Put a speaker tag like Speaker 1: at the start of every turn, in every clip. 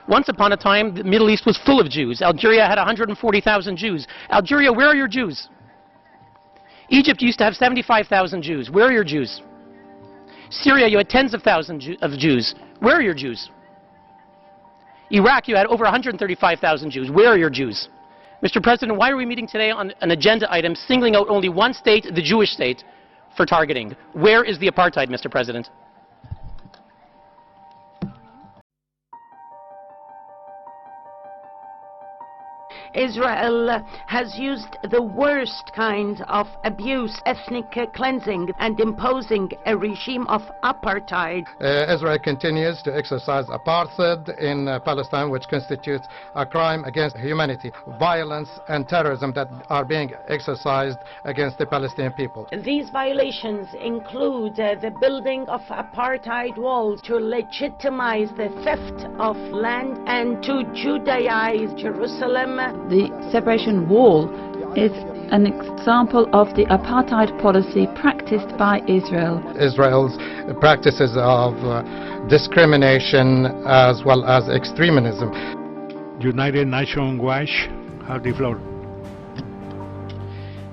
Speaker 1: Once upon a time, the Middle East was full of Jews. Algeria had 140,000 Jews. Algeria, where are your Jews? Egypt used to have 75,000 Jews. Where are your Jews? Syria, you had tens of thousands of Jews. Where are your Jews? Iraq, you had over 135,000 Jews. Where are your Jews? Mr. President, why are we meeting today on an agenda item singling out only one state, the Jewish state, for targeting? Where is the apartheid, Mr. President?
Speaker 2: Israel has used the worst kind of abuse, ethnic cleansing, and imposing a regime of apartheid.
Speaker 3: Israel continues to exercise apartheid in Palestine, which constitutes a crime against humanity, violence and terrorism that are being exercised against the Palestinian people.
Speaker 2: These violations include the building of apartheid walls to legitimize the theft of land and to Judaize Jerusalem.
Speaker 4: The separation wall is an example of the apartheid policy practiced by Israel.
Speaker 3: Israel's practices of discrimination as well as extremism.
Speaker 5: United Nations Watch have the floor.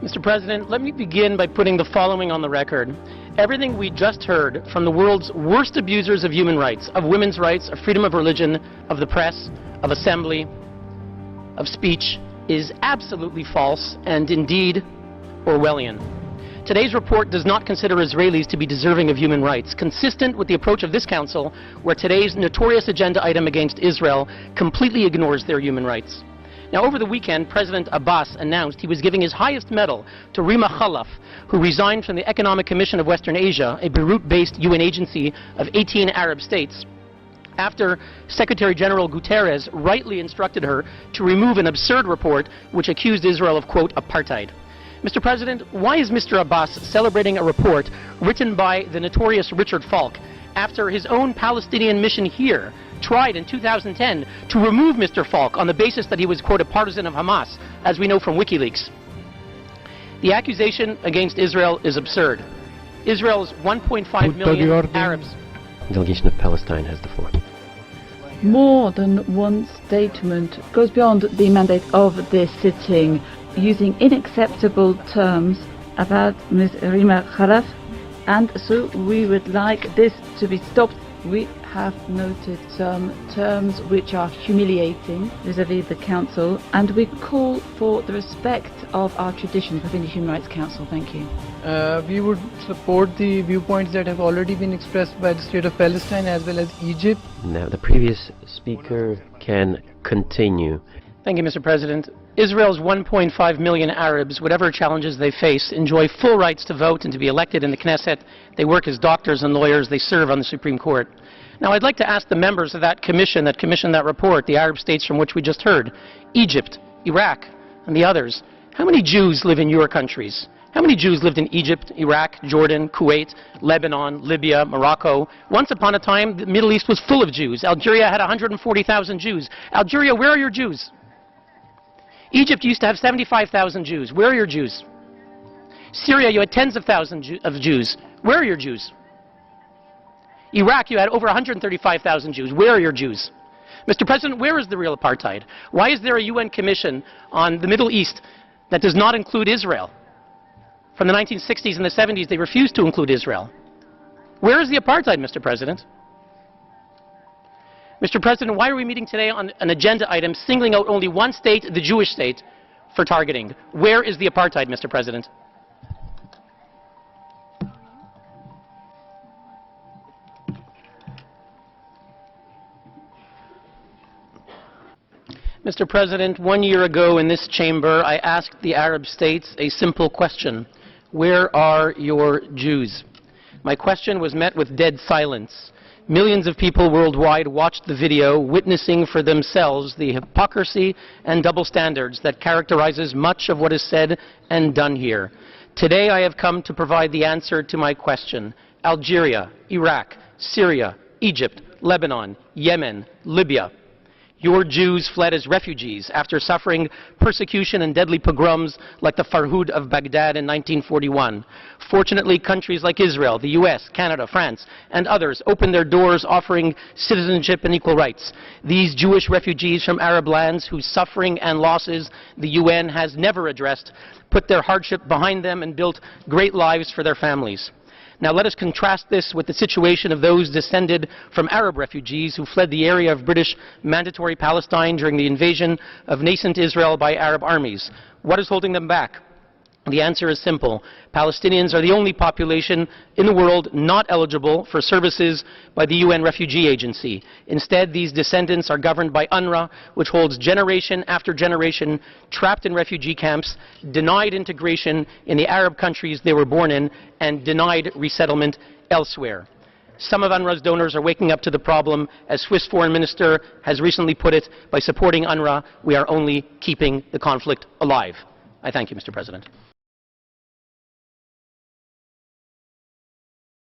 Speaker 1: Mr. President, let me begin by putting the following on the record. Everything we just heard from the world's worst abusers of human rights, of women's rights, of freedom of religion, of the press, of assembly, of speech, is absolutely false and indeed Orwellian. Today's report does not consider Israelis to be deserving of human rights, consistent with the approach of this Council, where today's notorious agenda item against Israel completely ignores their human rights. Now, over the weekend, President Abbas announced he was giving his highest medal to Rima Khalaf, who resigned from the Economic Commission of Western Asia, a Beirut-based UN agency of 18 Arab states, after Secretary General Guterres rightly instructed her to remove an absurd report which accused Israel of, quote, apartheid. Mr. President, why is Mr. Abbas celebrating a report written by the notorious Richard Falk after his own Palestinian mission here tried in 2010 to remove Mr. Falk on the basis that he was, quote, a partisan of Hamas, as we know from WikiLeaks? The accusation against Israel is absurd. Israel's 1.5 million Arabs.
Speaker 6: The delegation of Palestine has the floor.
Speaker 4: More than one statement goes beyond the mandate of this sitting, using unacceptable terms about Ms. Rima Khalaf, and so we would like this to be stopped. We have noted some terms which are humiliating vis-à-vis the Council, and we call for the respect of our traditions within the Human Rights Council. Thank you.
Speaker 7: We would support the viewpoints that have already been expressed by the State of Palestine as well as Egypt.
Speaker 6: Now the previous speaker can continue.
Speaker 1: Thank you, Mr. President. Israel's 1.5 million Arabs, whatever challenges they face, enjoy full rights to vote and to be elected in the Knesset. They work as doctors and lawyers. They serve on the Supreme Court. Now, I'd like to ask the members of that commission that commissioned that report, the Arab states from which we just heard, Egypt, Iraq, and the others, how many Jews live in your countries? How many Jews lived in Egypt, Iraq, Jordan, Kuwait, Lebanon, Libya, Morocco? Once upon a time, the Middle East was full of Jews. Algeria had 140,000 Jews. Algeria, where are your Jews? Egypt used to have 75,000 Jews. Where are your Jews? Syria, you had tens of thousands of Jews. Where are your Jews? Iraq, you had over 135,000 Jews. Where are your Jews? Mr. President, where is the real apartheid? Why is there a UN commission on the Middle East that does not include Israel? From the 1960s and the 70s, they refused to include Israel. Where is the apartheid, Mr. President? Mr. President, why are we meeting today on an agenda item singling out only one state, the Jewish state, for targeting? Where is the apartheid, Mr. President? Mr. President, 1 year ago in this chamber, I asked the Arab states a simple question. Where are your Jews? My question was met with dead silence. Millions of people worldwide watched the video, witnessing for themselves the hypocrisy and double standards that characterizes much of what is said and done here. Today I have come to provide the answer to my question. Algeria, Iraq, Syria, Egypt, Lebanon, Yemen, Libya. Your Jews fled as refugees after suffering persecution and deadly pogroms like the Farhud of Baghdad in 1941. Fortunately, countries like Israel, the US, Canada, France, and others opened their doors offering citizenship and equal rights. These Jewish refugees from Arab lands whose suffering and losses the UN has never addressed put their hardship behind them and built great lives for their families. Now let us contrast this with the situation of those descended from Arab refugees who fled the area of British Mandatory Palestine during the invasion of nascent Israel by Arab armies. What is holding them back? The answer is simple. Palestinians are the only population in the world not eligible for services by the UN Refugee Agency. Instead, these descendants are governed by UNRWA, which holds generation after generation trapped in refugee camps, denied integration in the Arab countries they were born in, and denied resettlement elsewhere. Some of UNRWA's donors are waking up to the problem. As Swiss Foreign Minister has recently put it, by supporting UNRWA, we are only keeping the conflict alive. I thank you, Mr. President.